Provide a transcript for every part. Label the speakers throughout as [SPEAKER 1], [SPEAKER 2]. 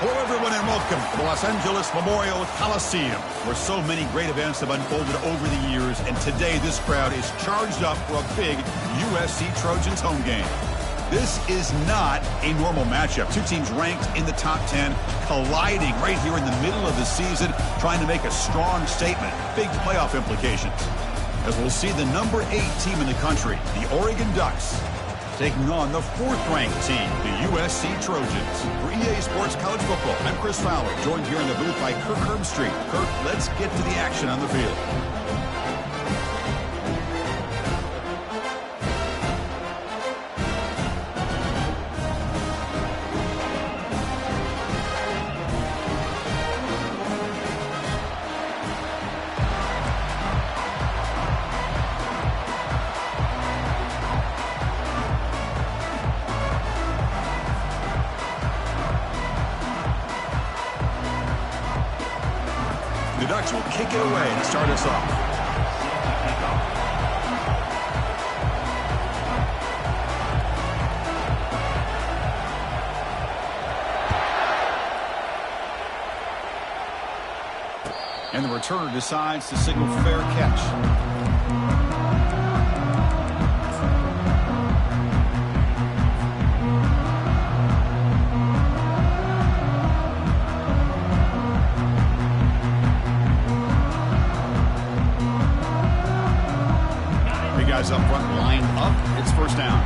[SPEAKER 1] Hello, everyone, and welcome to the Los Angeles Memorial Coliseum, where so many great events have unfolded over the years, and today this crowd is charged up for a big USC Trojans home game. This is not a normal matchup. Two teams ranked in the top 10, colliding right here in the middle of the season, trying to make a strong statement, big playoff implications. As we'll see the number 8 team in the country, the Oregon Ducks, taking on the 4th-ranked team, the USC Trojans. For EA Sports College Football, I'm Chris Fowler, joined here in the booth by Kirk Herbstreit. Kirk, let's get to the action on the field. The Ducks will kick it away to start us off. And the returner decides to signal fair catch. Guys up front, lined up. It's first down.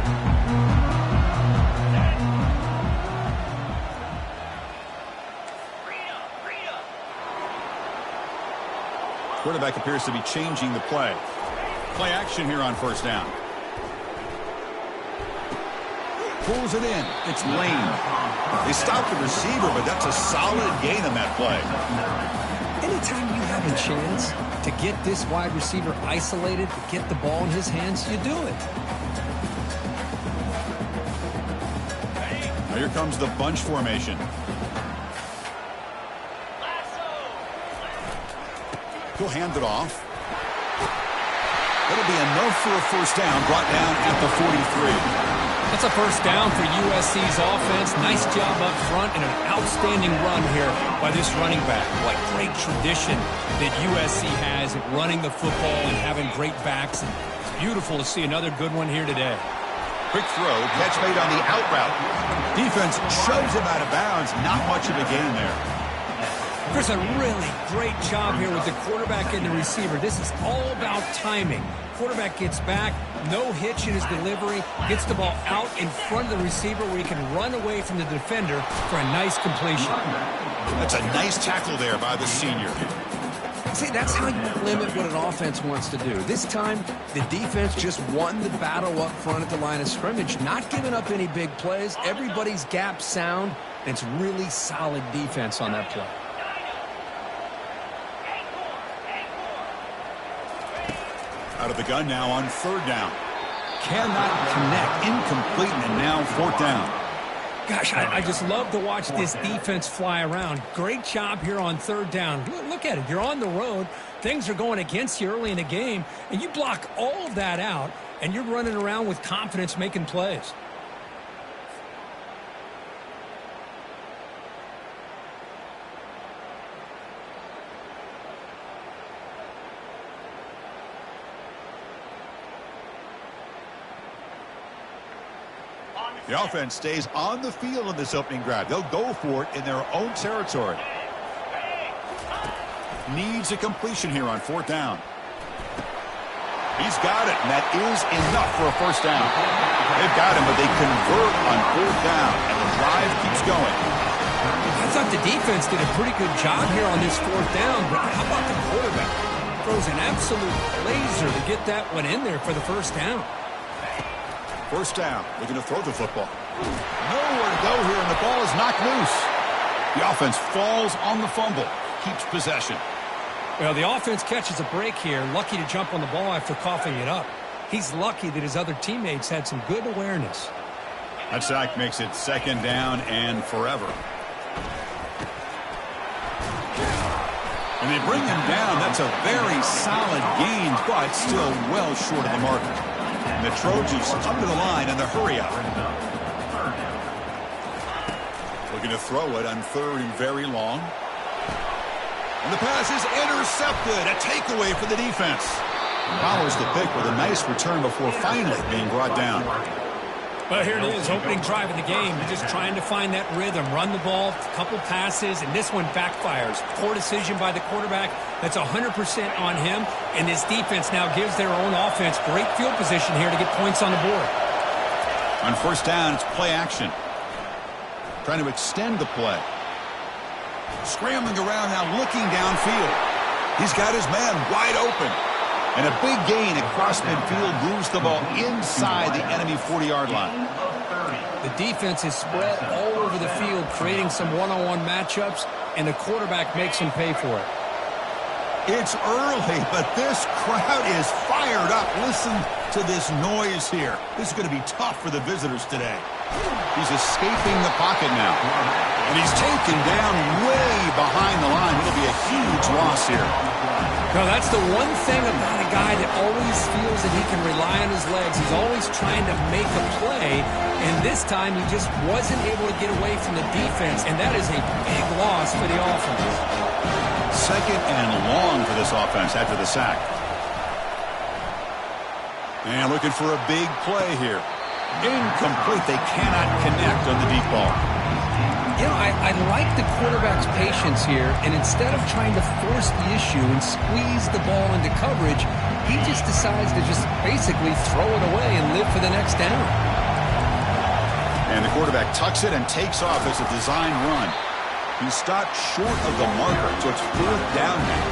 [SPEAKER 1] Quarterback appears to be changing the play. Play action here on first down. Pulls it in. It's Lane. They stopped the receiver, but that's a solid gain on that play.
[SPEAKER 2] Anytime you have a chance to get this wide receiver isolated, to get the ball in his hands, you do it.
[SPEAKER 1] Now here comes the bunch formation. He'll hand it off. That'll be enough for a first down, brought down at the 43.
[SPEAKER 2] That's a first down for USC's offense. Nice job up front and an outstanding run here by this running back. What great tradition that USC has at running the football and having great backs. And it's beautiful to see another good one here today.
[SPEAKER 1] Quick throw, catch made on the out route. Defense shoves him out of bounds. Not much of a gain there.
[SPEAKER 2] Chris, a really great job here with the quarterback and the receiver. This is all about timing. Quarterback gets back, no hitch in his delivery, gets the ball out in front of the receiver where he can run away from the defender for a nice completion.
[SPEAKER 1] That's a nice tackle there by the senior.
[SPEAKER 2] See, that's how you limit what an offense wants to do. This time, the defense just won the battle up front at the line of scrimmage, not giving up any big plays. Everybody's gap sound, and it's really solid defense on that play.
[SPEAKER 1] Out of the gun now on third down. Cannot connect. Incomplete, and now fourth down.
[SPEAKER 2] Gosh, I just love to watch this defense fly around. Great job here on third down. Look at it. You're on the road. Things are going against you early in the game, and you block all of that out, and you're running around with confidence making plays.
[SPEAKER 1] The offense stays on the field in this opening drive. They'll go for it in their own territory. Needs a completion here on fourth down. He's got it, and that is enough for a first down. They've got him, but they convert on fourth down, and the drive keeps going.
[SPEAKER 2] I thought the defense did a pretty good job here on this fourth down, but how about the quarterback? Throws an absolute laser to get that one in there for the first down.
[SPEAKER 1] First down. Looking to throw the football. Nowhere to go here, and the ball is knocked loose. The offense falls on the fumble. Keeps possession.
[SPEAKER 2] Well, the offense catches a break here, lucky to jump on the ball after coughing it up. He's lucky that his other teammates had some good awareness.
[SPEAKER 1] That sack makes it 2nd down and forever. And they bring him down. That's a very solid gain, but still well short of the marker. And the Trojans up to the line in the hurry up. Looking to throw it on 3rd and very long. And the pass is intercepted. A takeaway for the defense. Follows the pick with a nice return before finally being brought down.
[SPEAKER 2] Well, here it is, opening drive of the game. You're just trying to find that rhythm, run the ball, a couple passes, and this one backfires. Poor decision by the quarterback. That's 100% on him, and this defense now gives their own offense great field position here to get points on the board.
[SPEAKER 1] On 1st down, it's play action. Trying to extend the play. Scrambling around now, looking downfield. He's got his man wide open. And a big gain across midfield moves the ball inside the enemy 40-yard line.
[SPEAKER 2] The defense is spread all over the field, creating some one-on-one matchups, and the quarterback makes them pay for it.
[SPEAKER 1] It's early, but this crowd is fired up. Listen to this noise here. This is going to be tough for the visitors today. He's escaping the pocket now. And he's taken down way behind the line. It'll be a huge loss here.
[SPEAKER 2] No, that's the one thing about a guy that always feels that he can rely on his legs. He's always trying to make a play, and this time he just wasn't able to get away from the defense, and that is a big loss for the offense.
[SPEAKER 1] 2nd and long for this offense after the sack. And looking for a big play here. Incomplete. They cannot connect on the deep ball.
[SPEAKER 2] You know, I like the quarterback's patience here, and instead of trying to force the issue and squeeze the ball into coverage, he just decides to just basically throw it away and live for the next down.
[SPEAKER 1] And the quarterback tucks it and takes off as a design run. He stopped short of the marker, so it's 4th down now.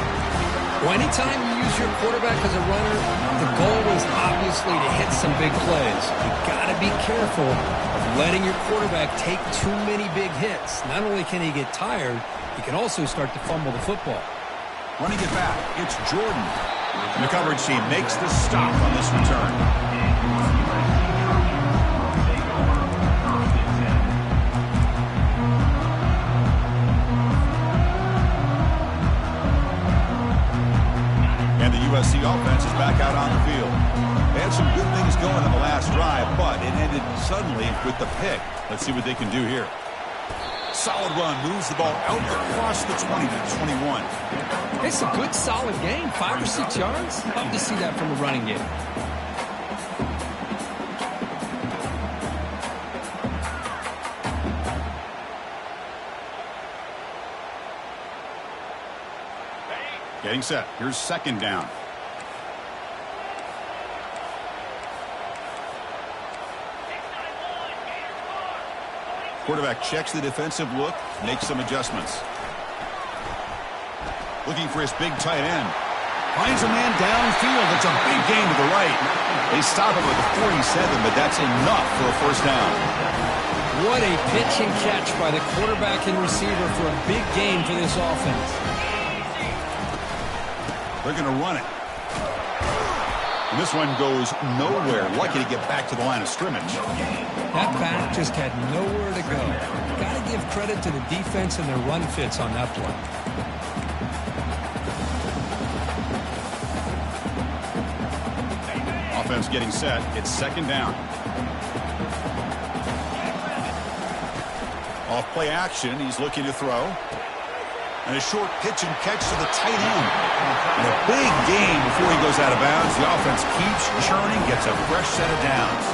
[SPEAKER 2] Well, anytime you use your quarterback as a runner, the goal is obviously to hit some big plays. You got to be careful of letting your quarterback take too many big hits. Not only can he get tired, he can also start to fumble the football.
[SPEAKER 1] Running it back, it's Jordan. And the coverage team makes the stop on this return. And the USC offense is back out on the field. They had some good things going on the last drive, but it ended suddenly with the pick. Let's see what they can do here. Solid run, moves the ball out across the 20 to 21.
[SPEAKER 2] It's a good, solid game. 5 or 6 yards. Love to see that from a running game.
[SPEAKER 1] Getting set. Here's 2nd down. Quarterback checks the defensive look, makes some adjustments. Looking for his big tight end. Finds a man downfield. It's a big gain to the right. They stop him with a 47, but that's enough for a 1st down.
[SPEAKER 2] What a pitch and catch by the quarterback and receiver for a big gain for this offense.
[SPEAKER 1] They're going to run it. And this one goes nowhere. Lucky to get back to the line of scrimmage.
[SPEAKER 2] That back just had nowhere to go. Got to give credit to the defense and their run fits on that play.
[SPEAKER 1] Offense getting set. It's 2nd down. Off play action. He's looking to throw. And a short pitch and catch to the tight end. And a big gain before he goes out of bounds. The offense keeps churning, gets a fresh set of downs.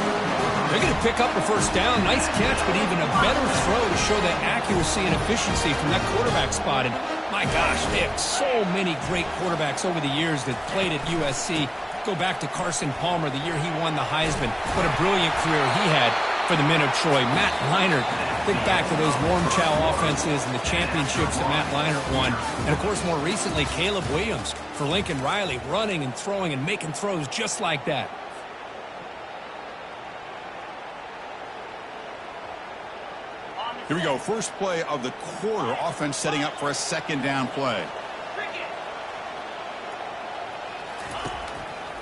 [SPEAKER 2] They're going to pick up the 1st down. Nice catch, but even a better throw to show the accuracy and efficiency from that quarterback spot. And my gosh, they have so many great quarterbacks over the years that played at USC. Go back to Carson Palmer, the year he won the Heisman. What a brilliant career he had for the men of Troy. Matt Leinart, think back to those warm chow offenses and the championships that Matt Leinart won. And, of course, more recently, Caleb Williams for Lincoln Riley, running and throwing and making throws just like that.
[SPEAKER 1] Here we go. First play of the quarter. Offense setting up for a 2nd down play.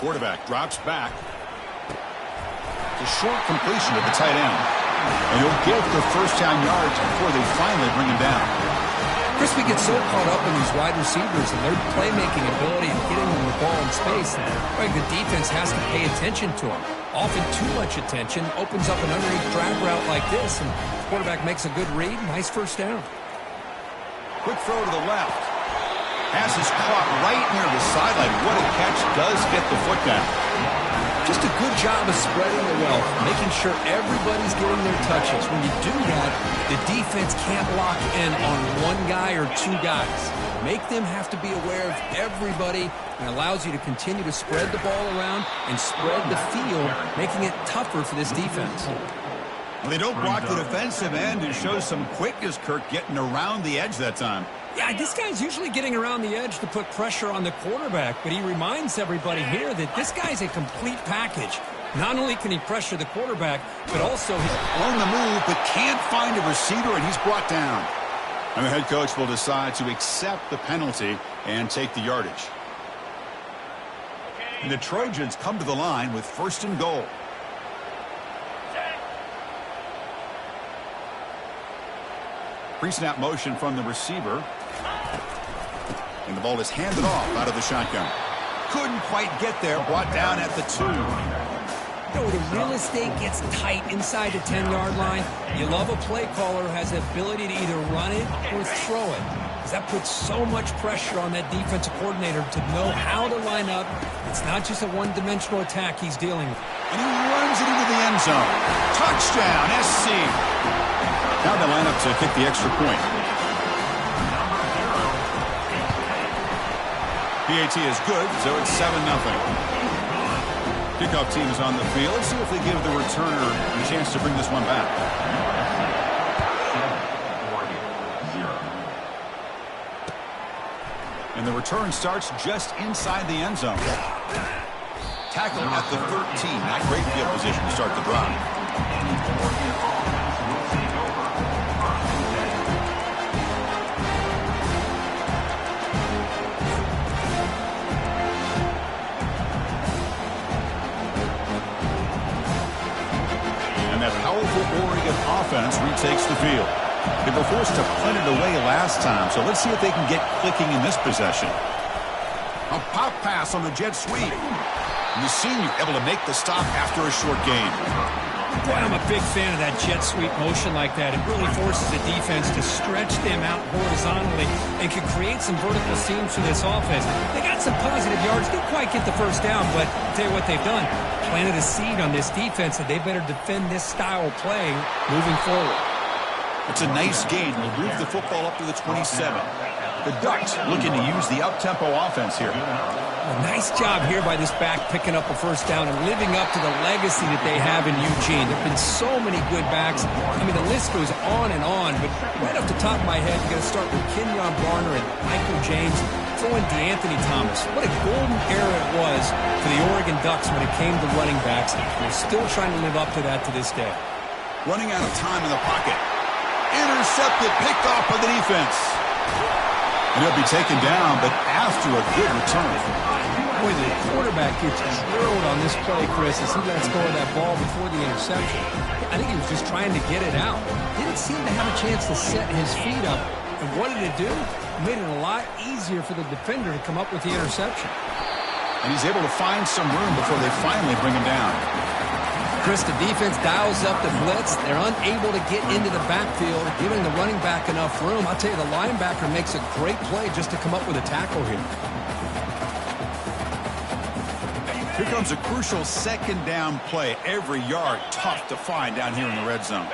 [SPEAKER 1] quarterback drops back. It's a short completion to the tight end. And he'll get the first down yards before they finally bring him down.
[SPEAKER 2] Chris, we get so caught up in these wide receivers and their playmaking ability and getting them the ball in space. Right, the defense has to pay attention to them. Often too much attention opens up an underneath drag route like this, and the quarterback makes a good read. Nice first down.
[SPEAKER 1] Quick throw to the left. Pass is caught right near the sideline. What a catch. Does get the foot down.
[SPEAKER 2] Just a good job of spreading the wealth, making sure everybody's getting their touches. When you do that, the defense can't lock in on one guy or two guys. Make them have to be aware of everybody, and allows you to continue to spread the ball around and spread the field, making it tougher for this defense.
[SPEAKER 1] Well, they don't block the defensive end and show some quickness, Kirk, getting around the edge that time.
[SPEAKER 2] Yeah, this guy's usually getting around the edge to put pressure on the quarterback, but he reminds everybody here that this guy's a complete package. Not only can he pressure the quarterback, but also he's
[SPEAKER 1] on the move, but can't find a receiver, and he's brought down. And the head coach will decide to accept the penalty and take the yardage. And the Trojans come to the line with 1st and goal. Pre-snap motion from the receiver. And the ball is handed off out of the shotgun. Couldn't quite get there. Brought down at the 2.
[SPEAKER 2] You know, the real estate gets tight inside the 10-yard line. You love a play caller who has the ability to either run it or throw it, because that puts so much pressure on that defensive coordinator to know how to line up. It's not just a one-dimensional attack he's dealing with.
[SPEAKER 1] And he runs it into the end zone. Touchdown, SC. Now they line up to kick the extra point. PAT is good, so it's 7-0. Kickoff team is on the field. Let's see if they give the returner a chance to bring this one back. And the return starts just inside the end zone. Tackle at the 13. Not great field position to start the drive. Oregon offense retakes the field. They were forced to punt it away last time, so let's see if they can get clicking in this possession. A pop pass on the jet sweep. And the senior able to make the stop after a short gain.
[SPEAKER 2] Boy, I'm a big fan of that jet sweep motion like that. It really forces the defense to stretch them out horizontally and can create some vertical seams for this offense. They got some positive yards. Didn't quite get the first down, but I'll tell you what they've done. Planted a seed on this defense that they better defend this style of play moving forward.
[SPEAKER 1] It's a nice gain. We'll move the football up to the 27. The Ducks looking to use the up-tempo offense here.
[SPEAKER 2] A nice job here by this back picking up a first down and living up to the legacy that they have in Eugene. There have been so many good backs. I mean, the list goes on and on, but right off the top of my head, you're going to start with Kenyon Barner and Michael James. Throw in DeAnthony Thomas. What a golden era it was for the Oregon Ducks when it came to running backs. They're still trying to live up to that to this day.
[SPEAKER 1] Running out of time in the pocket. Intercepted, picked off by the defense. And he'll be taken down, but after a good return.
[SPEAKER 2] Boy, the quarterback gets drilled on this play, Chris, as he lets go of that ball before the interception. I think he was just trying to get it out. Didn't seem to have a chance to set his feet up. And what did it do? It made it a lot easier for the defender to come up with the interception.
[SPEAKER 1] And he's able to find some room before they finally bring him down.
[SPEAKER 2] Chris, the defense dials up the blitz. They're unable to get into the backfield, giving the running back enough room. I'll tell you, the linebacker makes a great play just to come up with a tackle here.
[SPEAKER 1] Here comes a crucial second down play. Every yard tough to find down here in the red zone.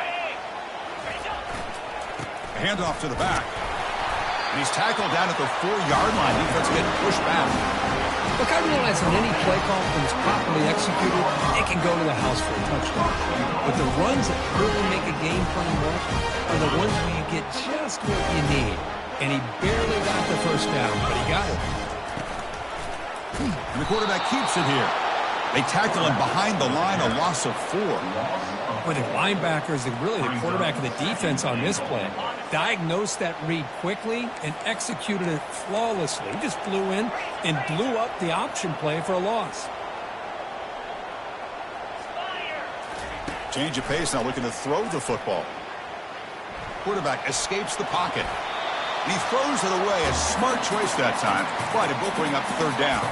[SPEAKER 1] A handoff to the back. And he's tackled down at the 4-yard line. Defense getting pushed back.
[SPEAKER 2] Look, I realize on any play call, when it's properly executed, it can go to the house for a touchdown. But the runs that really make a game plan work are the ones where you get just what you need. And he barely got the first down, but he got it.
[SPEAKER 1] And the quarterback keeps it here. They tackle him behind the line, a loss of 4.
[SPEAKER 2] But the linebacker is really the quarterback of the defense on this play. Diagnosed that read quickly and executed it flawlessly. He just flew in and blew up the option play for a loss.
[SPEAKER 1] Change of pace now, looking to throw the football. Quarterback escapes the pocket. He throws it away. A smart choice that time. But it will bring up third down.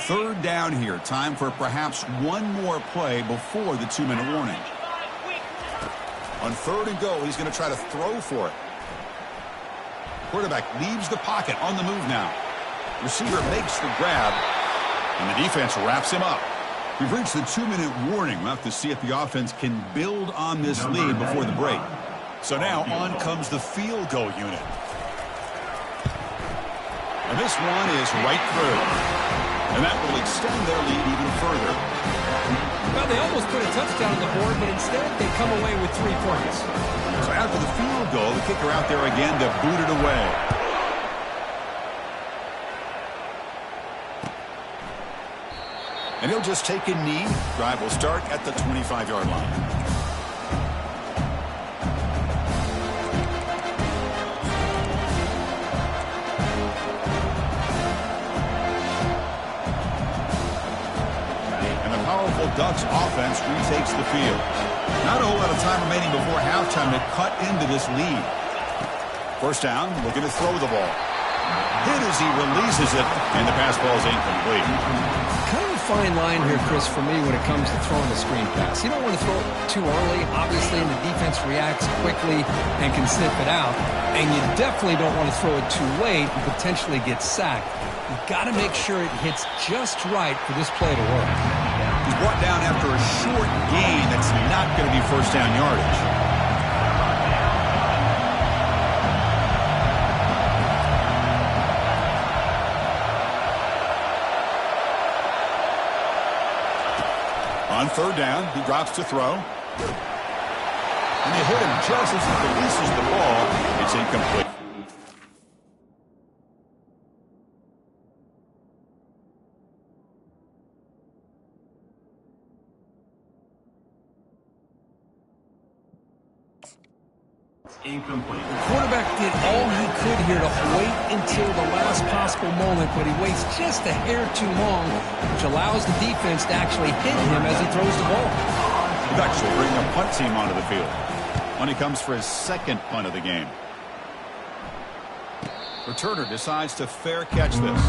[SPEAKER 1] Third down here. Time for perhaps one more play before the 2-minute warning. On third and goal, he's going to try to throw for it. Quarterback leaves the pocket on the move now. Receiver makes the grab, and the defense wraps him up. We've reached the 2-minute warning. We'll have to see if the offense can build on this lead before the break. So now on comes the field goal unit. And this one is right through. And that will extend their lead even further.
[SPEAKER 2] Well, they almost put a touchdown on the board, but instead they come away with 3 points.
[SPEAKER 1] So after the field goal, the kicker out there again to boot it away. And he'll just take a knee. Drive will start at the 25-yard line. Ducks offense retakes the field. Not a whole lot of time remaining before halftime to cut into this lead. First down, looking to throw the ball. Hit as he releases it, and the pass ball is incomplete.
[SPEAKER 2] Kind of a fine line here, Chris, for me when it comes to throwing the screen pass. You don't want to throw it too early, obviously, and the defense reacts quickly and can sniff it out. And you definitely don't want to throw it too late and potentially get sacked. You've got to make sure it hits just right for this play to work.
[SPEAKER 1] He's brought down after a short gain that's not going to be first down yardage. On third down, he drops to throw. And they hit him just as he releases the ball. It's incomplete.
[SPEAKER 2] Incomplete. The quarterback did all he could here to wait until the last possible moment, but he waits just a hair too long, which allows the defense to actually hit him as he throws the ball.
[SPEAKER 1] The Ducks will bring a punt team onto the field when he comes for his second punt of the game. Returner decides to fair catch this.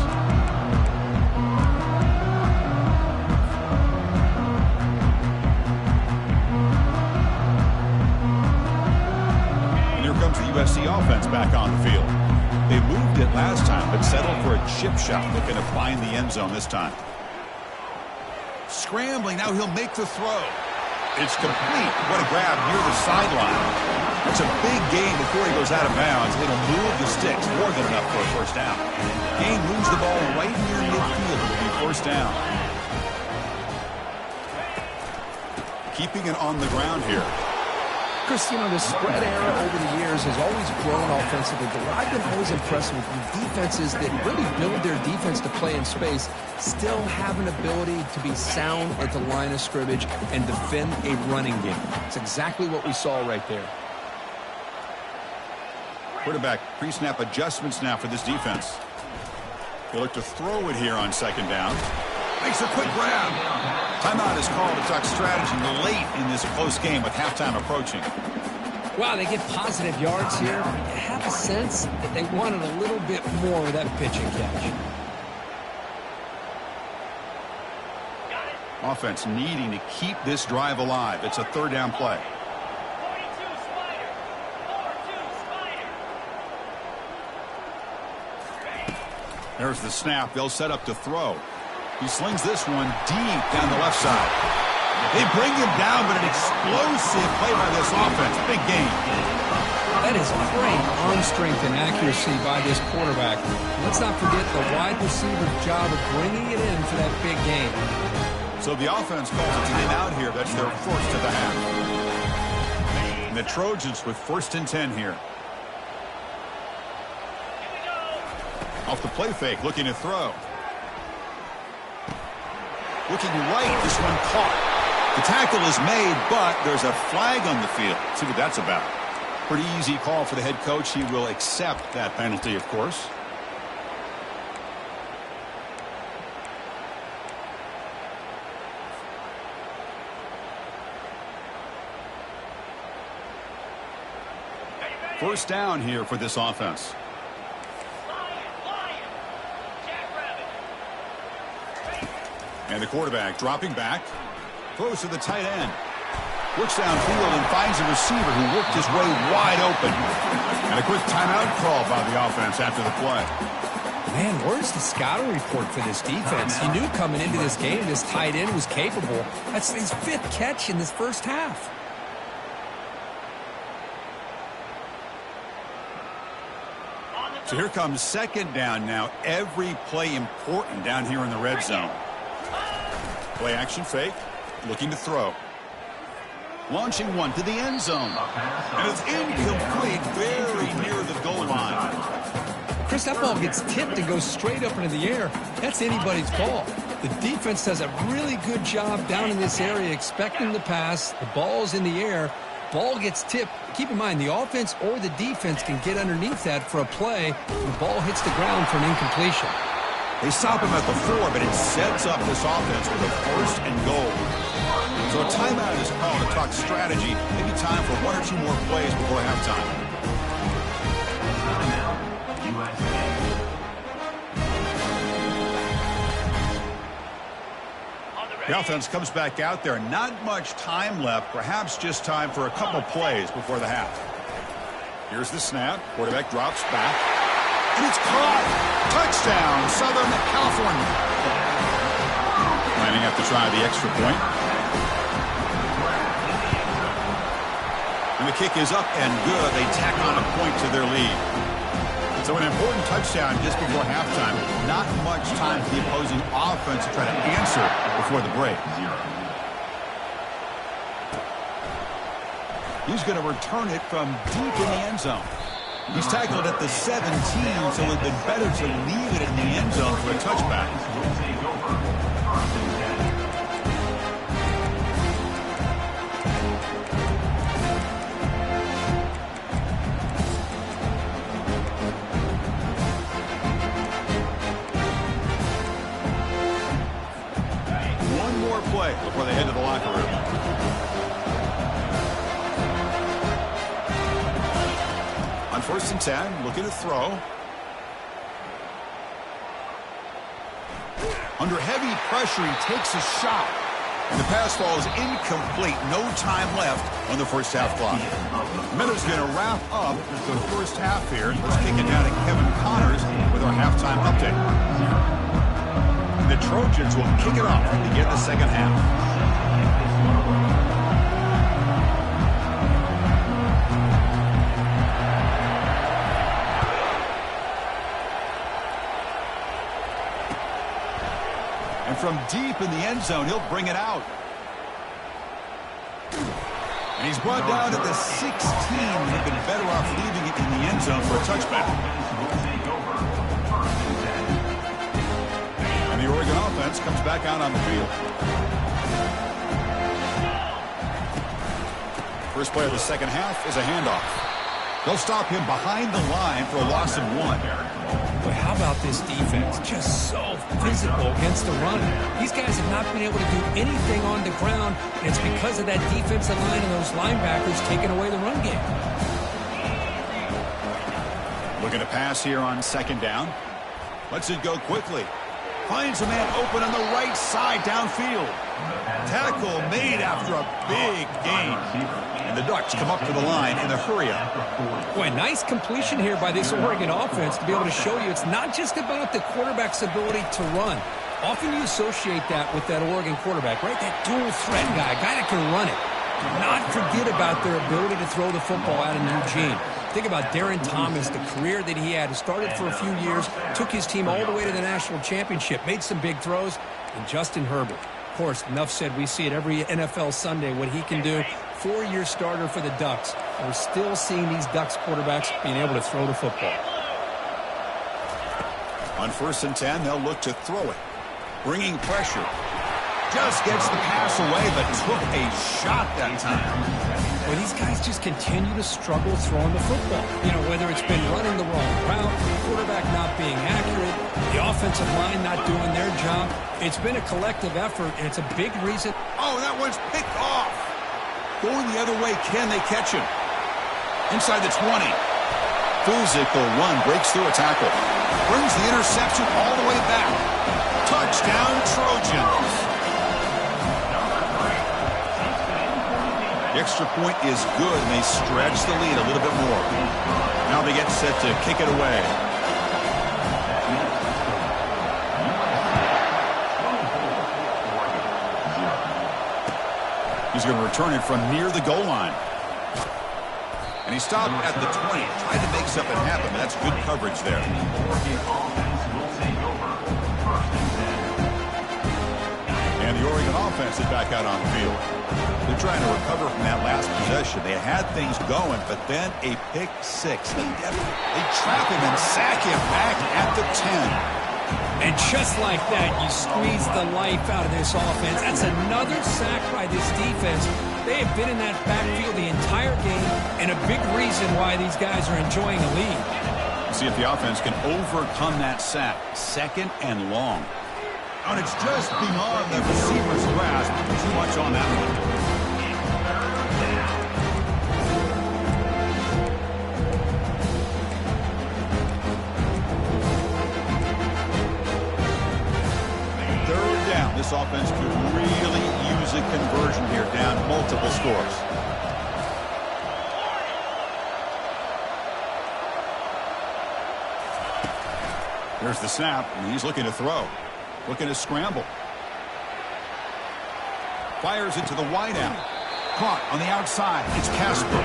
[SPEAKER 1] The USC offense back on the field. They moved it last time, but settled for a chip shot, looking to find the end zone this time. Scrambling, now he'll make the throw. It's complete. What a grab near the sideline. That's a big gain before he goes out of bounds. It'll move the sticks, more than enough for a first down. Gain moves the ball right near midfield. It'll be first down. Keeping it on the ground here.
[SPEAKER 2] Chris, you know, the spread era over the years has always grown offensively, but what I've been always impressed with defenses that really build their defense to play in space still have an ability to be sound at the line of scrimmage and defend a running game. It's exactly what we saw right there.
[SPEAKER 1] Quarterback pre-snap adjustments now for this defense. He'll look to throw it here on second down. Makes a quick grab. Timeout is called. The Ducks strategy late in this close game with halftime approaching.
[SPEAKER 2] Wow, they get positive yards here. You have a sense that they wanted a little bit more of that pitch and catch.
[SPEAKER 1] Offense needing to keep this drive alive. It's a third down play. There's the snap. They'll set up to throw. He slings this one deep down the left side. They bring him down, but an explosive play by this offense. Big game.
[SPEAKER 2] That is great arm strength and accuracy by this quarterback. Let's not forget the wide receiver's job of bringing it in for that big game.
[SPEAKER 1] So the offense calls a timeout here. That's their first of the half. And the Trojans with 1st and 10 here. Off the play fake, looking to throw. Looking right, this one caught. The tackle is made, but there's a flag on the field. Let's see what that's about. Pretty easy call for the head coach. He will accept that penalty, of course. First down here for this offense. And the quarterback dropping back. Throws to the tight end. Works downfield and finds a receiver who worked his way wide open. And a quick timeout call by the offense after the play.
[SPEAKER 2] Man, where's the scouting report for this defense? He knew coming into this game this tight end was capable. That's his 5th catch in this first half.
[SPEAKER 1] So here comes second down now. Every play important down here in the red zone. Play action fake. Looking to throw. Launching one to the end zone. And it's incomplete, very near the goal line.
[SPEAKER 2] Chris, that ball gets tipped and goes straight up into the air. That's anybody's ball. The defense does a really good job down in this area expecting the pass. The ball's in the air. Ball gets tipped. Keep in mind, the offense or the defense can get underneath that for a play. The ball hits the ground for an incompletion.
[SPEAKER 1] They stop him at the 4, but it sets up this offense with a 1st and goal. So a timeout is called to talk strategy. Maybe time for 1 or 2 more plays before halftime. The offense comes back out there. Not much time left. Perhaps just time for a couple plays before the half. Here's the snap. Quarterback drops back. And it's caught. Touchdown, Southern California. Lining up to try the extra point. And the kick is up and good. They tack on a point to their lead. So an important touchdown just before halftime. Not much time for the opposing offense to try to answer before the break. He's going to return it from deep in the end zone. He's tackled at the 17, so it would have been better to leave it in the end zone for a touchback. One more play before they head to the locker room. On 1st and 10, looking to throw. Under heavy pressure, he takes a shot. And the pass falls incomplete. No time left on the first half clock. Miller's going to wrap up the first half here. Let's kick it down to Kevin Connors with our halftime update. The Trojans will kick it off to begin the second half. And from deep in the end zone, he'll bring it out. And he's brought down at the 16. They've been better off leaving it in the end zone for a touchback. And the Oregon offense comes back out on the field. First play of the second half is a handoff. They'll stop him behind the line for a loss of 1.
[SPEAKER 2] Boy, how about this defense? Just so physical against the run. These guys have not been able to do anything on the ground, and it's because of that defensive line and those linebackers taking away the run game.
[SPEAKER 1] Looking to pass here on second down. Lets it go quickly. Finds a man open on the right side downfield. Tackle made after a big gain. And the Ducks come up to the line in a hurry-up.
[SPEAKER 2] Boy, nice completion here by this Oregon offense to be able to show you it's not just about the quarterback's ability to run. Often you associate that with that Oregon quarterback, right? That dual threat guy, a guy that can run it. Do not forget about their ability to throw the football out in Eugene. Think about Darren Thomas, the career that he had. Started for a few years, took his team all the way to the national championship, made some big throws, and Justin Herbert. Of course, enough said, we see it every NFL Sunday, what he can do. 4-year starter for the Ducks. We're still seeing these Ducks quarterbacks being able to throw the football.
[SPEAKER 1] On 1st and 10, they'll look to throw it. Bringing pressure. Just gets the pass away, but took a shot that time.
[SPEAKER 2] Well, these guys just continue to struggle throwing the football. You know, whether it's been running the wrong route, quarterback not being accurate, the offensive line not doing their job. It's been a collective effort, and it's a big reason.
[SPEAKER 1] Oh, that one's picked off. Going the other way, can they catch him? Inside the 20. Physical run, breaks through a tackle. Brings the interception all the way back. Touchdown, Trojans. The extra point is good, and they stretch the lead a little bit more. Now they get set to kick it away. He's going to return it from near the goal line. And he stopped at the 20. Tried to make something happen, but that's good coverage there. And the Oregon offense is back out on the field. They're trying to recover from that last possession. They had things going, but then a pick six. They trap him and sack him back at the 10.
[SPEAKER 2] And just like that, you squeeze the life out of this offense. That's another sack by this defense. They have been in that backfield the entire game, and a big reason why these guys are enjoying a lead.
[SPEAKER 1] See if the offense can overcome that sack. 2nd and long. And it's just beyond the receiver's grasp. Too much on that one. This offense could really use a conversion here, down multiple scores. There's the snap, and he's looking to throw. Looking to scramble. Fires it to the wideout. Caught on the outside. It's Casper.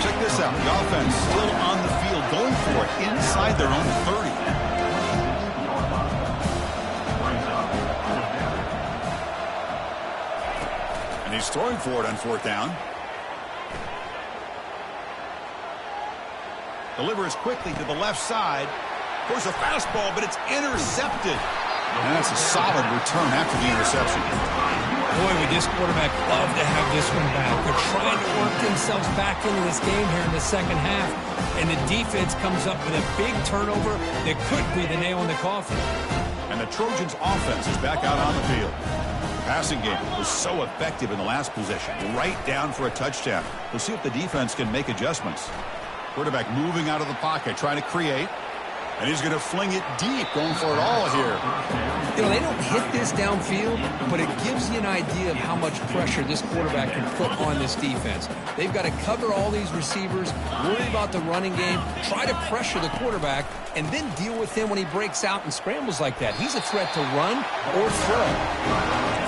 [SPEAKER 1] Check this out. The offense still on the field, going for it inside their own 30. He's throwing for it on 4th down. Delivers quickly to the left side. Goes a fastball, but it's intercepted. And that's a solid return after the interception.
[SPEAKER 2] Boy, would this quarterback love to have this one back. They're trying to work themselves back into this game here in the second half. And the defense comes up with a big turnover that could be the nail in the coffin.
[SPEAKER 1] And the Trojans' offense is back out on the field. Passing game was so effective in the last possession. Right down for a touchdown. We'll see if the defense can make adjustments. Quarterback moving out of the pocket, trying to create. And he's going to fling it deep, going for it all here.
[SPEAKER 2] You know, they don't hit this downfield, but it gives you an idea of how much pressure this quarterback can put on this defense. They've got to cover all these receivers, worry about the running game, try to pressure the quarterback, and then deal with him when he breaks out and scrambles like that. He's a threat to run or throw.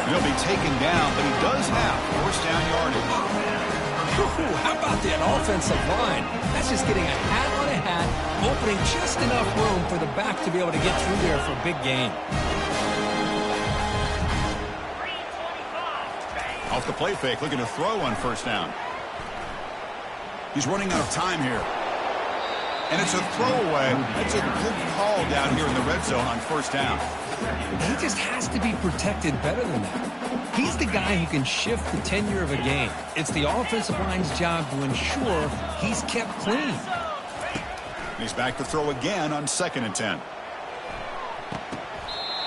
[SPEAKER 1] He'll be taken down, but he does have 1st down yardage.
[SPEAKER 2] Ooh, how about that offensive line? That's just getting a hat on a hat, opening just enough room for the back to be able to get through there for a big gain.
[SPEAKER 1] Off the play fake, looking to throw on 1st down. He's running out of time here. And it's a throwaway. It's a good call down here in the red zone on 1st down.
[SPEAKER 2] He just has to be protected better than that. He's the guy who can shift the tenure of a game. It's the offensive line's job to ensure he's kept clean.
[SPEAKER 1] He's back to throw again on 2nd and 10.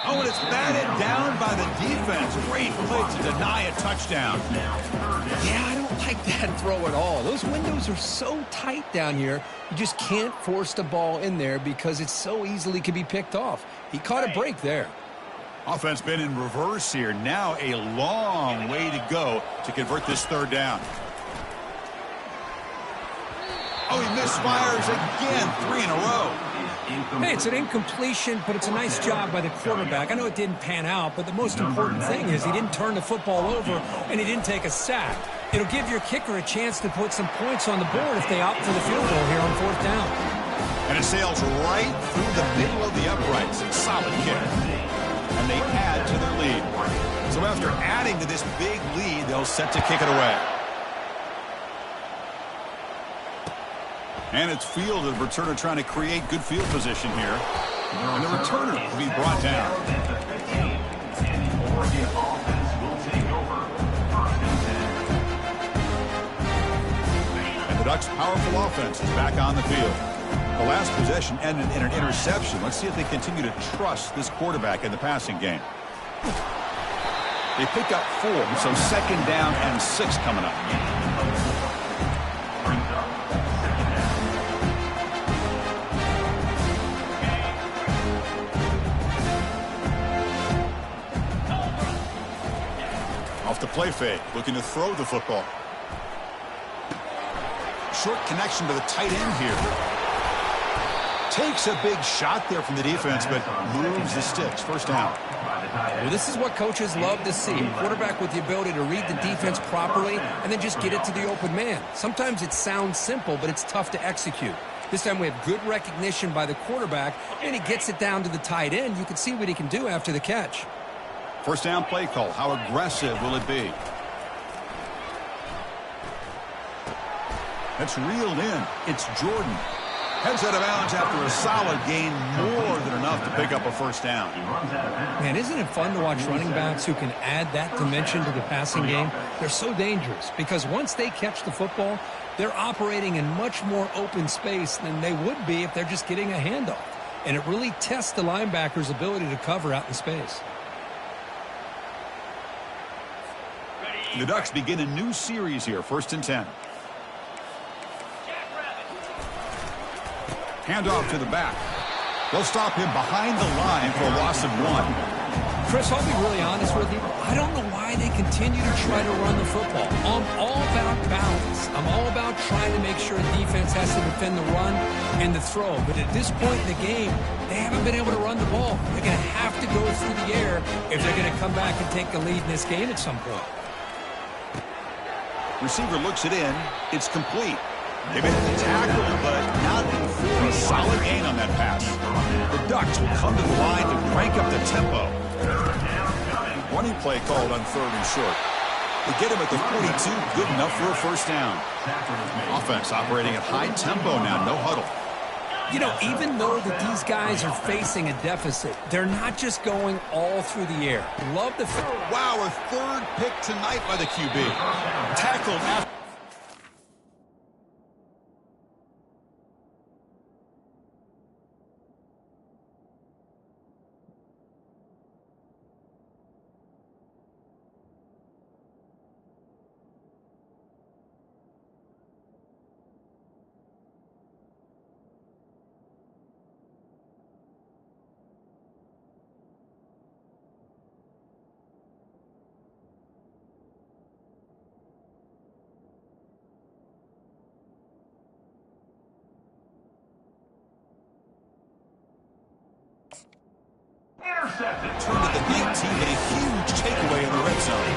[SPEAKER 1] Oh, and it's batted down by the defense. Great play to deny a touchdown.
[SPEAKER 2] Yeah, I don't like that throw at all. Those windows are so tight down here, you just can't force the ball in there because it so easily can be picked off. He caught a break there.
[SPEAKER 1] Offense been in reverse here. Now a long way to go to convert this 3rd down. Oh, he misfires again, 3 in a row.
[SPEAKER 2] Hey, it's an incompletion, but it's a nice job by the quarterback. I know it didn't pan out, but the most important thing is he didn't turn the football over and he didn't take a sack. It'll give your kicker a chance to put some points on the board if they opt for the field goal here on 4th down.
[SPEAKER 1] And it sails right through the middle of the uprights. Solid kick. And they add to their lead. So after adding to this big lead, they'll set to kick it away. And it's fielded. Returner trying to create good field position here. And the returner will be brought down. And the Ducks' powerful offense is back on the field. The last possession ended in an interception. Let's see if they continue to trust this quarterback in the passing game. They pick up 4, so 2nd down and 6 coming up. Off the play fake, looking to throw the football. Short connection to the tight end here. Takes a big shot there from the defense, but moves the sticks. First down.
[SPEAKER 2] Well, this is what coaches love to see. A quarterback with the ability to read the defense properly and then just get it to the open man. Sometimes it sounds simple, but it's tough to execute. This time we have good recognition by the quarterback, and he gets it down to the tight end. You can see what he can do after the catch.
[SPEAKER 1] First down play call. How aggressive will it be? That's reeled in. It's Jordan. Heads out of bounds after a solid gain, more than enough to pick up a first down.
[SPEAKER 2] Man, isn't it fun to watch running backs who can add that dimension to the passing game? They're so dangerous because once they catch the football, they're operating in much more open space than they would be if they're just getting a handoff. And it really tests the linebacker's ability to cover out in space.
[SPEAKER 1] The Ducks begin a new series here, 1st and 10. Handoff to the back. They'll stop him behind the line for a loss of 1.
[SPEAKER 2] Chris, I'll be really honest with you. I don't know why they continue to try to run the football. I'm all about balance. I'm all about trying to make sure a defense has to defend the run and the throw. But at this point in the game, they haven't been able to run the ball. They're going to have to go through the air if they're going to come back and take the lead in this game at some point.
[SPEAKER 1] Receiver looks it in. It's complete. They made the tackle, but not for a solid gain on that pass. The Ducks will come to the line to crank up the tempo. Running play called on 3rd and short. They get him at the 42, good enough for a first down. Offense operating at high tempo now, no huddle.
[SPEAKER 2] You know, even though that these guys are facing a deficit, they're not just going all through the air. Love the...
[SPEAKER 1] Wow, a 3rd pick tonight by the QB. Tackled after... Turn to the 19, but a huge takeaway in the red zone.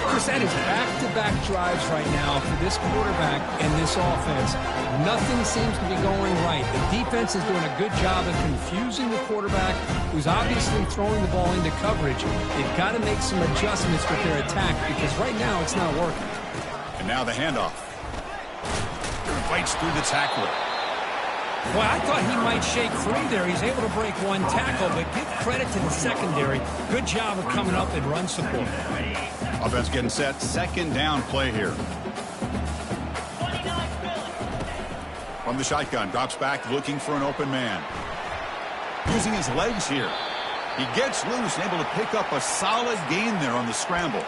[SPEAKER 2] Chris, that is back-to-back drives right now for this quarterback and this offense. Nothing seems to be going right. The defense is doing a good job of confusing the quarterback, who's obviously throwing the ball into coverage. They've got to make some adjustments with their attack because right now it's not working.
[SPEAKER 1] And now the handoff. Fights through the tackler.
[SPEAKER 2] Well, I thought he might shake free there. He's able to break 1 tackle, but give credit to the secondary. Good job of coming up and run support.
[SPEAKER 1] Offense getting set. 2nd down play here. From the shotgun, drops back looking for an open man. Using his legs here. He gets loose and able to pick up a solid gain there on the scramble.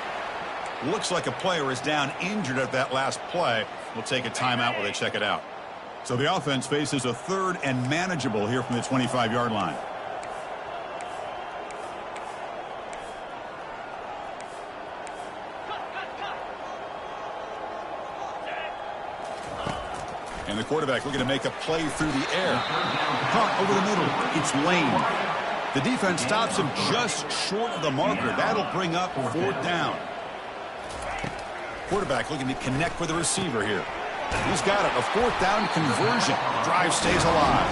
[SPEAKER 1] Looks like a player is down injured at that last play. We'll take a timeout while they check it out. So the offense faces a 3rd and manageable here from the 25-yard line. And the quarterback looking to make a play through the air. Caught over the middle. It's Lane. The defense stops him just short of the marker. That'll bring up 4th down. Quarterback looking to connect with the receiver here. He's got it. A 4th down conversion. Drive stays alive.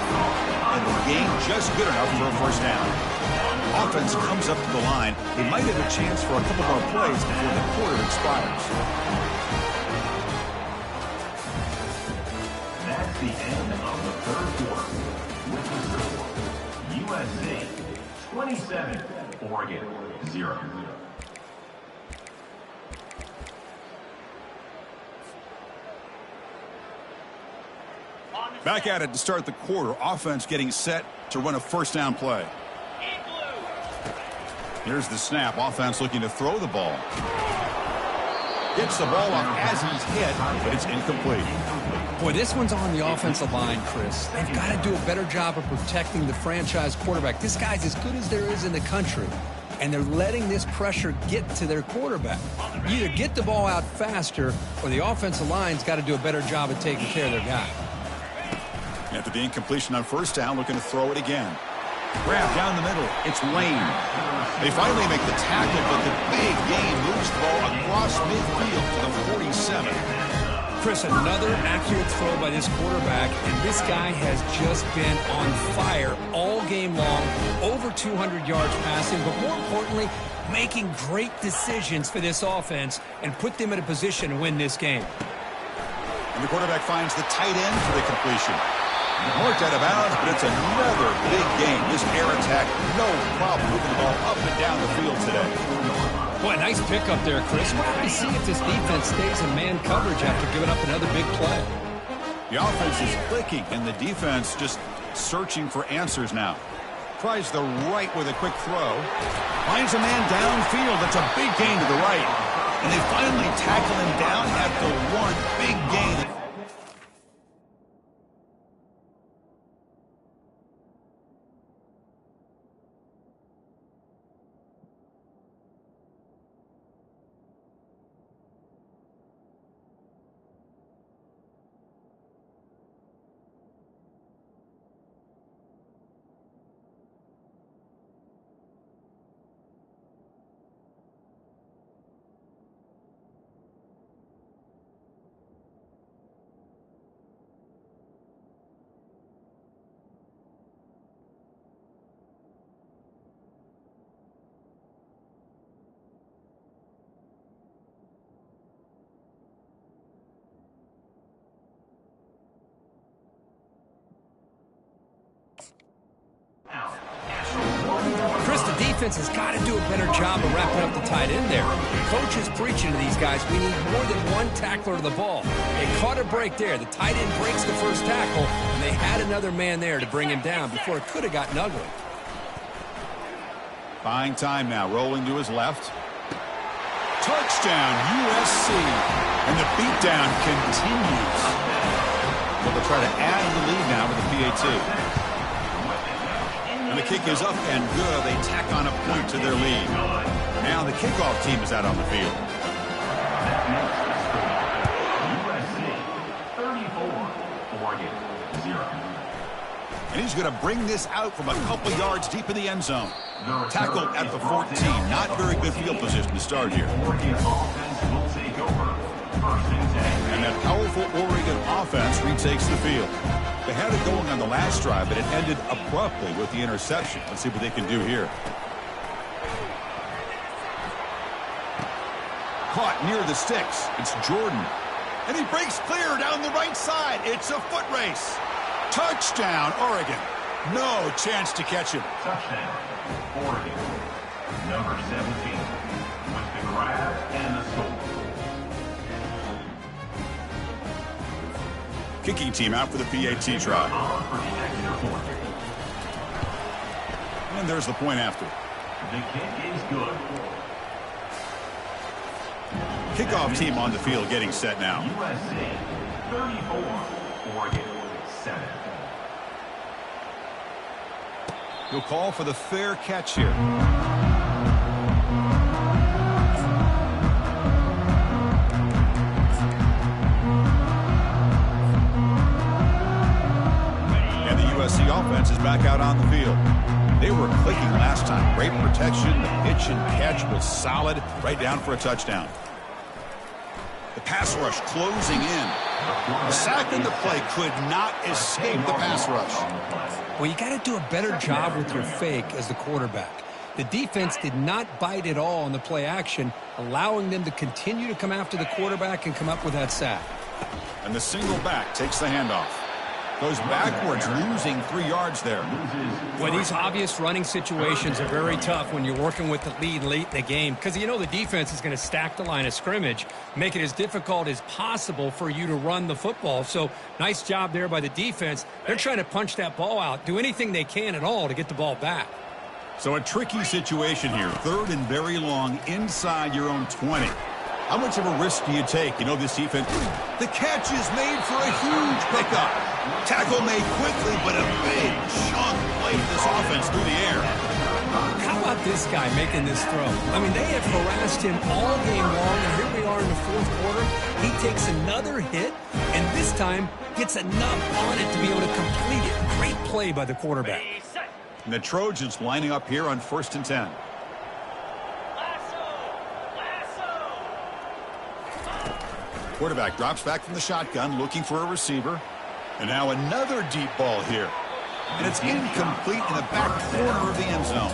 [SPEAKER 1] And the gain just good enough for a first down. Offense comes up to the line. They might have a chance for a couple more plays before the quarter expires. That's the end of the 3rd quarter. With the score,
[SPEAKER 3] USA 27, Oregon 0.
[SPEAKER 1] Back at it to start the quarter. Offense getting set to run a first down play. Here's the snap. Offense looking to throw the ball. Gets the ball off as he's hit, but it's incomplete.
[SPEAKER 2] Boy, this one's on the offensive line, Chris. They've got to do a better job of protecting the franchise quarterback. This guy's as good as there is in the country, and they're letting this pressure get to their quarterback. You either get the ball out faster, or the offensive line's got to do a better job of taking care of their guy.
[SPEAKER 1] After the incompletion on first down, looking to throw it again. Grab down the middle. It's Lane. They finally make the tackle, but the big gain moves the ball across midfield to the 47.
[SPEAKER 2] Chris, another accurate throw by this quarterback, and this guy has just been on fire all game long, over 200 yards passing, but more importantly, making great decisions for this offense and put them in a position to win this game.
[SPEAKER 1] And the quarterback finds the tight end for the completion. Marked out of bounds, but it's another big game. This air attack, no problem moving the ball up and down the field today.
[SPEAKER 2] Boy, nice pickup there, Chris. We'll have to see if this defense stays in man coverage after giving up another big play.
[SPEAKER 1] The offense is clicking, and the defense just searching for answers now. Tries the right with a quick throw. Finds a man downfield. That's a big gain to the right. And they finally tackle him down at the one. Big gain.
[SPEAKER 2] Chris, the defense has got to do a better job of wrapping up the tight end there. Coach is preaching to these guys, we need more than one tackler to the ball. They caught a break there. The tight end breaks the first tackle, and they had another man there to bring him down before it could have gotten ugly.
[SPEAKER 1] Buying time now, rolling to his left. Touchdown, USC. And the beatdown continues. Well, they'll try to add the lead now with the PAT. And the kick is up and good. They tack on a point to their lead. Now the kickoff team is out on the field.
[SPEAKER 3] USC 34, Oregon 0.
[SPEAKER 1] And he's going to bring this out from a couple yards deep in the end zone. Tackled at the 14. Not very good field position to start here.
[SPEAKER 3] Oregon offense will take over. First and 10.
[SPEAKER 1] And that powerful Oregon offense retakes the field. They had it going on the last drive, but it ended abruptly with the interception. Let's see what they can do here. Caught near the sticks. It's Jordan. And he breaks clear down the right side. It's a foot race. Touchdown, Oregon. No chance to catch him.
[SPEAKER 3] Touchdown, Oregon. Number 17 with the grab and the score.
[SPEAKER 1] Kicking team out for the PAT try. And there's the point after.
[SPEAKER 3] The kick is good.
[SPEAKER 1] Kickoff team on the field getting set now.
[SPEAKER 3] USA 34, Oregon 7.
[SPEAKER 1] He'll call for the fair catch here. And the USC offense is back out on the field. They were clicking last time. Great protection. The pitch and catch was solid. Right down for a touchdown. The pass rush closing in. The sack in the play could not escape the pass rush.
[SPEAKER 2] Well, you got to do a better job with your fake as the quarterback. The defense did not bite at all on the play action, allowing them to continue to come after the quarterback and come up with that sack.
[SPEAKER 1] And the single back takes the handoff. Goes backwards, losing 3 yards there.
[SPEAKER 2] Well, these obvious running situations are very tough when you're working with the lead late in the game because you know the defense is going to stack the line of scrimmage, make it as difficult as possible for you to run the football. So nice job there by the defense. They're trying to punch that ball out, do anything they can at all to get the ball back.
[SPEAKER 1] So a tricky situation here. 3rd and very long inside your own 20. How much of a risk do you take? You know this defense. The catch is made for a huge pickup. Tackle made quickly, but a big chunk played this offense through the air.
[SPEAKER 2] How about this guy making this throw? I mean, they have harassed him all game long, and here we are in the 4th quarter. He takes another hit, and this time gets enough on it to be able to complete it. Great play by the quarterback.
[SPEAKER 1] And the Trojans lining up here on 1st and 10. Quarterback drops back from the shotgun, looking for a receiver. And now another deep ball here. And it's incomplete in the back corner of the end zone.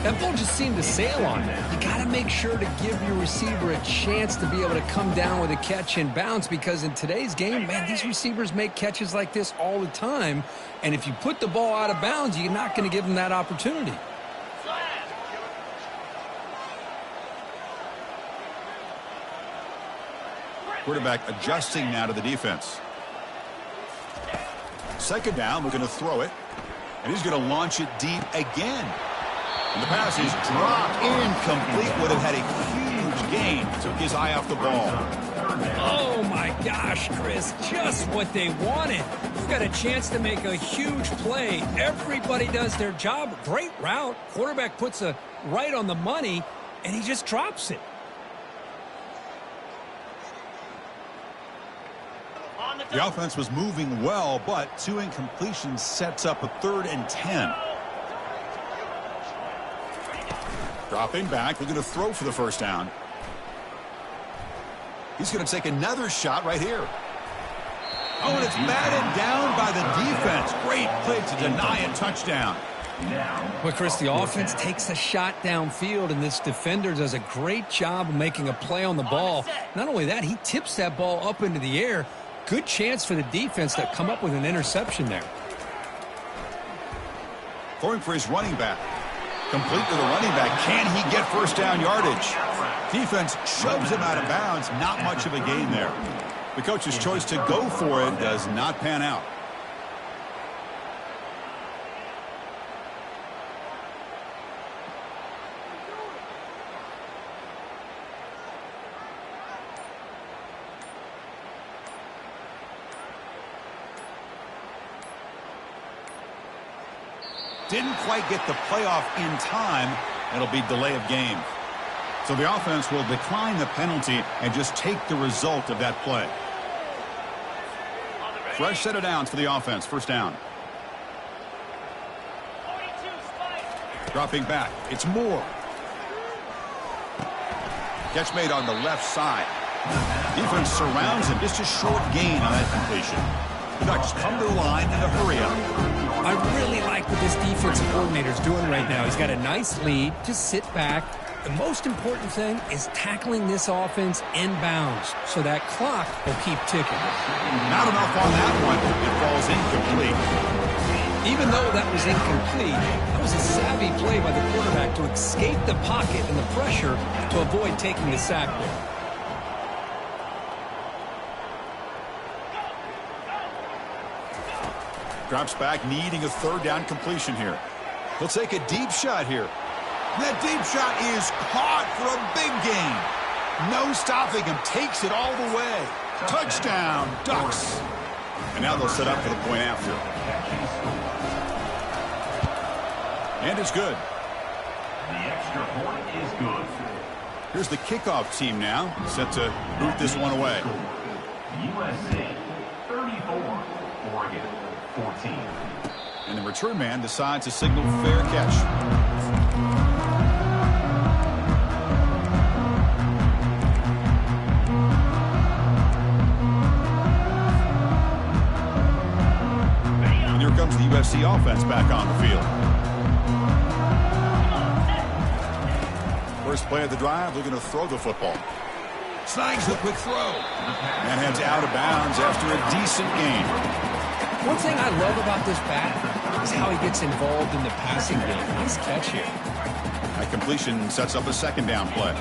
[SPEAKER 2] That ball just seemed to sail on him. You got to make sure to give your receiver a chance to be able to come down with a catch and bounce because in today's game, man, these receivers make catches like this all the time. And if you put the ball out of bounds, you're not going to give them that opportunity.
[SPEAKER 1] Quarterback adjusting now to the defense. 2nd down, we're going to throw it. And he's going to launch it deep again. And the pass is dropped incomplete. Would have had a huge gain. Took his eye off the ball.
[SPEAKER 2] Oh, my gosh, Chris. Just what they wanted. You've got a chance to make a huge play. Everybody does their job. Great route. Quarterback puts a right on the money, and he just drops it.
[SPEAKER 1] The offense was moving well, but 2 incompletions sets up a 3rd and 10. Dropping back, we're going to throw for the 1st down. He's going to take another shot right here. Oh, and it's batted down by the defense. Great play to deny a touchdown.
[SPEAKER 2] Well, Chris, the offense takes a shot downfield, and this defender does a great job of making a play on the ball. Not only that, he tips that ball up into the air. Good chance for the defense to come up with an interception there.
[SPEAKER 1] Throwing for his running back. Complete to the running back. Can he get 1st down yardage? Defense shoves him out of bounds. Not much of a gain there. The coach's choice to go for it does not pan out. Didn't quite get the playoff in time. It'll be delay of game. So the offense will decline the penalty and just take the result of that play. Fresh set of downs for the offense. 1st down. Dropping back. It's Moore. Catch made on the left side. Defense surrounds him. Just a short gain on that completion. The Ducks come to the line in a hurry up.
[SPEAKER 2] I really like what this defensive coordinator is doing right now. He's got a nice lead. Just sit back. The most important thing is tackling this offense inbounds so that clock will keep ticking.
[SPEAKER 1] Not enough on that one. It falls incomplete.
[SPEAKER 2] Even though that was incomplete, that was a savvy play by the quarterback to escape the pocket and the pressure to avoid taking the sack there.
[SPEAKER 1] Drops back, needing a 3rd down completion here. He'll take a deep shot here. That deep shot is caught for a big gain. No stopping him. Takes it all the way. Touchdown, Ducks. And now they'll set up for the point after. And it's good.
[SPEAKER 3] The extra point is good.
[SPEAKER 1] Here's the kickoff team now, set to boot this one away.
[SPEAKER 3] USC 34, Oregon 14.
[SPEAKER 1] And the return man decides to signal fair catch. And here comes the USC offense back on the field. First play of the drive, they're going to throw the football. Snags the quick throw. And heads out of bounds after a decent gain.
[SPEAKER 2] One thing I love about this back is how he gets involved in the passing game. Nice catch here.
[SPEAKER 1] That completion sets up a second down play.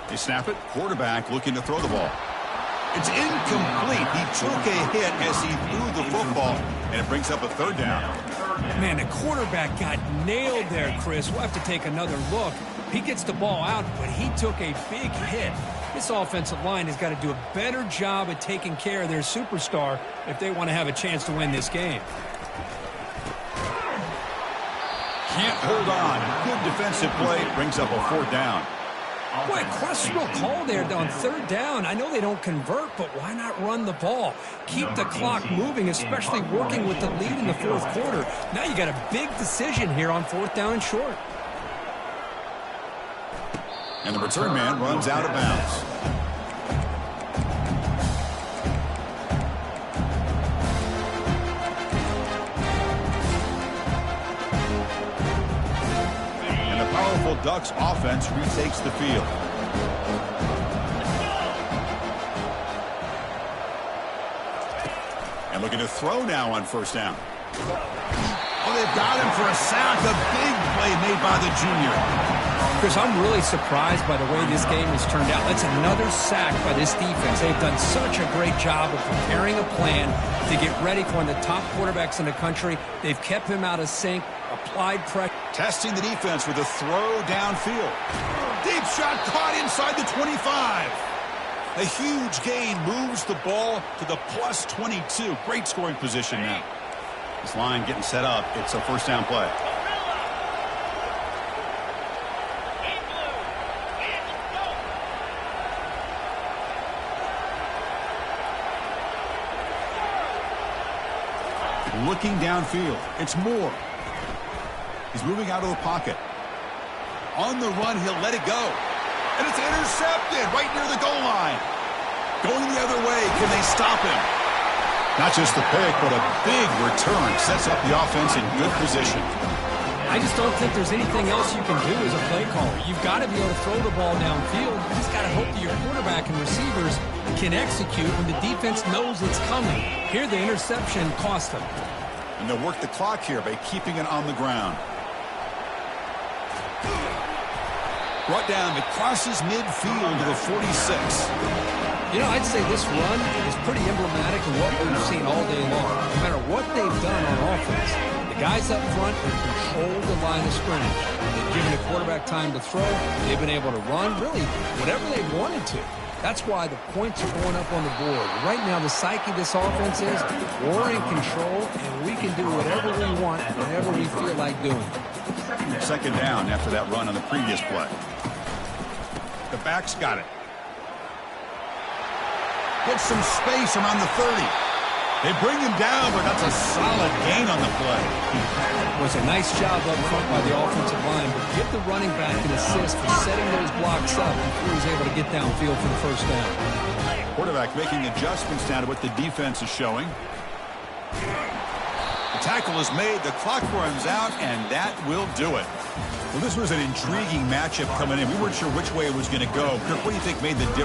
[SPEAKER 1] They snap it. Quarterback looking to throw the ball. It's incomplete. He took a hit as he threw the football, and it brings up a third down.
[SPEAKER 2] Man, the quarterback got nailed there, Chris. We'll have to take another look. He gets the ball out, but he took a big hit. This offensive line has got to do a better job at taking care of their superstar if they want to have a chance to win this game.
[SPEAKER 1] Can't hold on. Good defensive play. Brings up a fourth down.
[SPEAKER 2] Boy, questionable call there on third down. I know they don't convert, but why not run the ball? Keep the clock moving, especially working with the lead in the fourth quarter. Now you got a big decision here on fourth down and short.
[SPEAKER 1] And the return man runs out of bounds. And the powerful Ducks offense retakes the field. And looking to throw now on first down. Oh, they've got him for a sack. A big play made by the junior.
[SPEAKER 2] Chris, I'm really surprised by the way this game has turned out. That's another sack by this defense. They've done such a great job of preparing a plan to get ready for one of the top quarterbacks in the country. They've kept him out of sync, applied pressure.
[SPEAKER 1] Testing the defense with a throw downfield. Deep shot caught inside the 25. A huge gain moves the ball to the plus 22. Great scoring position now. This line getting set up. It's a first down play. Looking downfield. It's Moore. He's moving out of the pocket. On the run, he'll let it go. And it's intercepted right near the goal line. Going the other way. Can they stop him? Not just the pick, but a big return. Sets up the offense in good position.
[SPEAKER 2] I just don't think there's anything else you can do as a play caller. You've got to be able to throw the ball downfield. You just got to hope that your quarterback and receivers can execute when the defense knows it's coming. Here, the interception cost them.
[SPEAKER 1] And they'll work the clock here by keeping it on the ground. Brought down, it crosses midfield to the 46.
[SPEAKER 2] You know, I'd say this run is pretty emblematic of what we've seen all day long. No matter what they've done on offense, the guys up front have controlled the line of scrimmage. They've given the quarterback time to throw. They've been able to run, really, whatever they wanted to. That's why the points are going up on the board. Right now, the psyche of this offense is we're in control, and we can do whatever we want, whenever we feel like doing.
[SPEAKER 1] Second down after that run on the previous play. The back's got it. Gets some space around the 30. They bring him down, but that's a solid gain on the play.
[SPEAKER 2] It was a nice job up front by the offensive line, but give the running back an assist for setting those blocks up before he's able to get downfield for the first down.
[SPEAKER 1] Quarterback making adjustments down to what the defense is showing. The tackle is made, the clock runs out, and that will do it. Well, this was an intriguing matchup coming in. We weren't sure which way it was going to go. Kirk, what do you think made the difference?